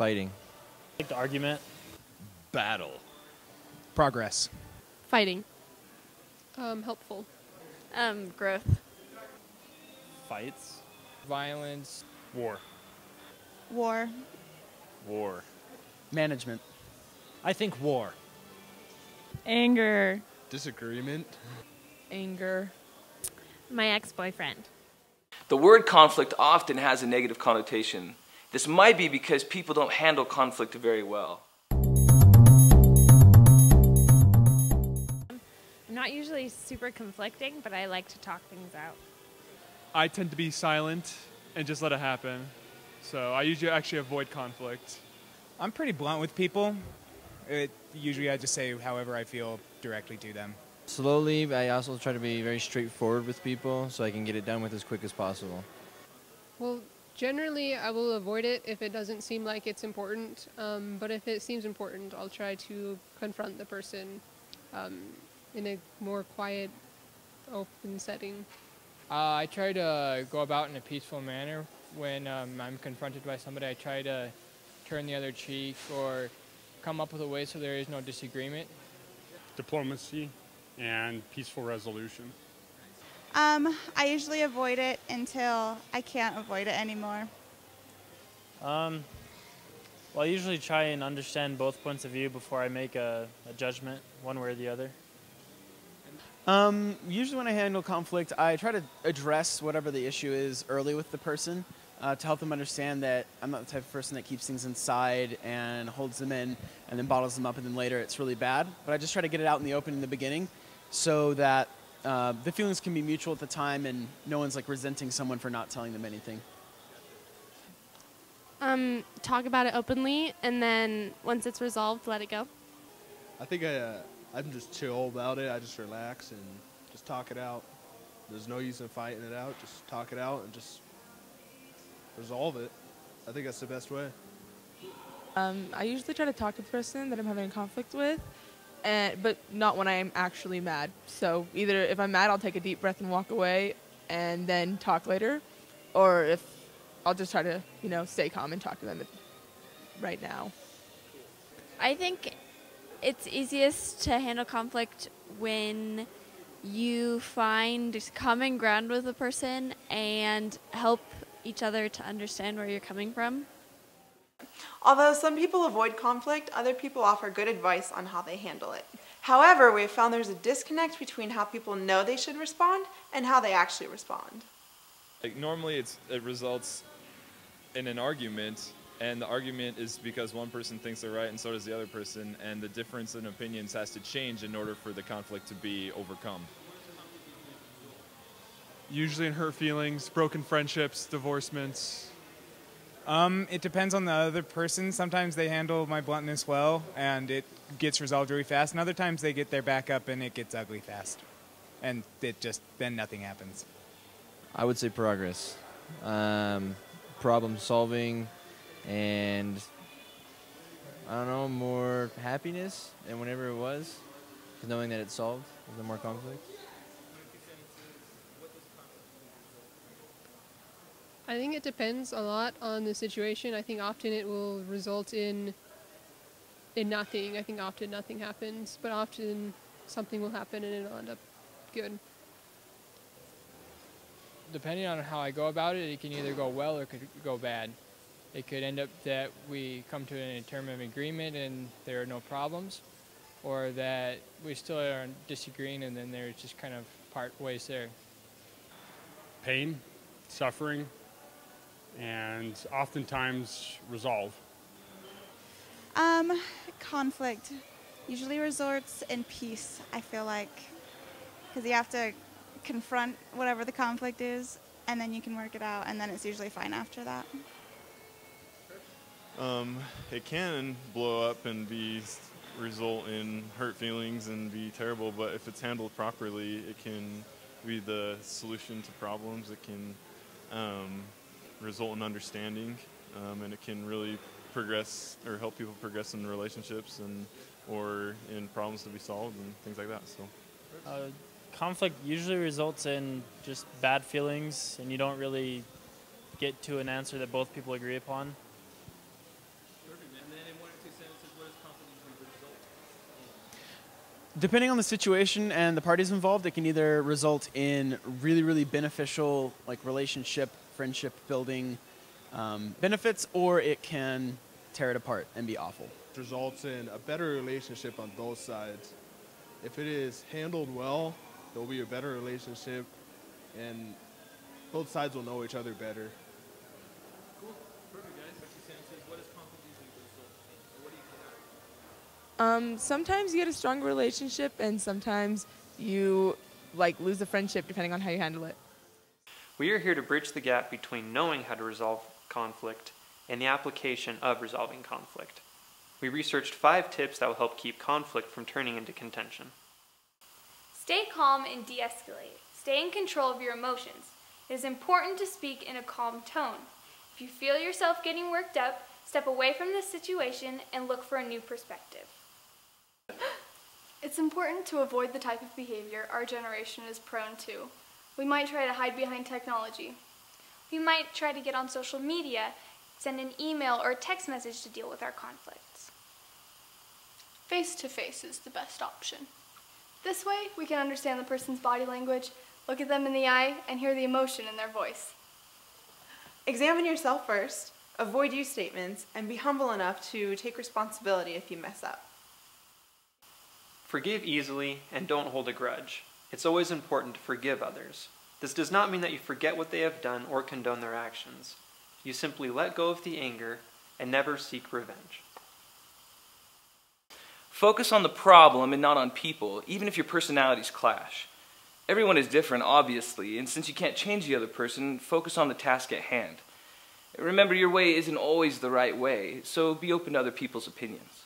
Fighting. Like the argument. Battle. Progress. Fighting. Helpful. Growth. Fights. Violence. War. War. War. Management. I think war. Anger. Disagreement. Anger. My ex-boyfriend. The word conflict often has a negative connotation. This might be because people don't handle conflict very well. I'm not usually super conflicting, but I like to talk things out. I tend to be silent and just let it happen. So I usually actually avoid conflict. I'm pretty blunt with people. Usually I just say however I feel directly to them. Slowly, I also try to be very straightforward with people so I can get it done with as quick as possible. Well, generally I will avoid it if it doesn't seem like it's important. But if it seems important, I'll try to confront the person in a more quiet, open setting. I try to go about in a peaceful manner. When I'm confronted by somebody, I try to turn the other cheek or come up with a way so there is no disagreement. Diplomacy and peaceful resolution. I usually avoid it until I can't avoid it anymore. Well, I usually try and understand both points of view before I make a judgment, one way or the other. Usually when I handle conflict, I try to address whatever the issue is early with the person to help them understand that I'm not the type of person that keeps things inside and holds them in and then bottles them up and then later it's really bad. But I just try to get it out in the open in the beginning so that the feelings can be mutual at the time and no one's like resenting someone for not telling them anything. Talk about it openly, and then once it's resolved, let it go. I think I'm just chill about it. I just relax and just talk it out. There's no use in fighting it out. Just talk it out and just resolve it. I think that's the best way. I usually try to talk to the person that I'm having a conflict with, but not when I'm actually mad. So either if I'm mad, I'll take a deep breath and walk away and then talk later, or if I'll just try to, stay calm and talk to them right now. I think it's easiest to handle conflict when you find common ground with a person and help each other to understand where you're coming from. Although some people avoid conflict, other people offer good advice on how they handle it. However, we have found there's a disconnect between how people know they should respond and how they actually respond. Normally it results in an argument, and the argument is because one person thinks they're right and so does the other person, and the difference in opinions has to change in order for the conflict to be overcome. Usually in hurt feelings, broken friendships, divorcements. It depends on the other person. Sometimes they handle my bluntness well and it gets resolved really fast, and other times they get their back up and it gets ugly fast. And then nothing happens. I would say progress. Problem solving and, I don't know, more happiness than whenever it was. Because knowing that it's solved, is there more conflict? I think it depends a lot on the situation. I think often it will result in nothing. I think often nothing happens, but often something will happen and it'll end up good. Depending on how I go about it, it can either go well or it could go bad. It could end up that we come to a term of agreement and there are no problems, or that we still are disagreeing and then there's just kind of part ways there. Pain, suffering, and oftentimes resolve. Conflict usually resorts in peace, I feel like, because you have to confront whatever the conflict is and then you can work it out, and then it's usually fine after that. It can blow up and result in hurt feelings and be terrible, but if it's handled properly, it can be the solution to problems. It can result in understanding, and it can really progress or help people progress in relationships or in problems to be solved and things like that. So, conflict usually results in just bad feelings, and you don't really get to an answer that both people agree upon. Depending on the situation and the parties involved, it can either result in really, really beneficial, like relationship, friendship building benefits, or it can tear it apart and be awful. Results in a better relationship on both sides. If it is handled well, there'll be a better relationship, and both sides will know each other better. Cool. Perfect, guys. What does conflict usually result in? What do you get out? Sometimes you get a stronger relationship, and sometimes you lose a friendship depending on how you handle it. We are here to bridge the gap between knowing how to resolve conflict and the application of resolving conflict. We researched 5 tips that will help keep conflict from turning into contention. Stay calm and de-escalate. Stay in control of your emotions. It is important to speak in a calm tone. If you feel yourself getting worked up, step away from the situation and look for a new perspective. It's important to avoid the type of behavior our generation is prone to. We might try to hide behind technology. We might try to get on social media, send an email or a text message to deal with our conflicts. Face-to-face is the best option. This way, we can understand the person's body language, look at them in the eye, and hear the emotion in their voice. Examine yourself first, avoid you statements, and be humble enough to take responsibility if you mess up. Forgive easily and don't hold a grudge. It's always important to forgive others. This does not mean that you forget what they have done or condone their actions. You simply let go of the anger and never seek revenge. Focus on the problem and not on people, even if your personalities clash. Everyone is different, obviously, and since you can't change the other person, focus on the task at hand. Remember, your way isn't always the right way, so be open to other people's opinions.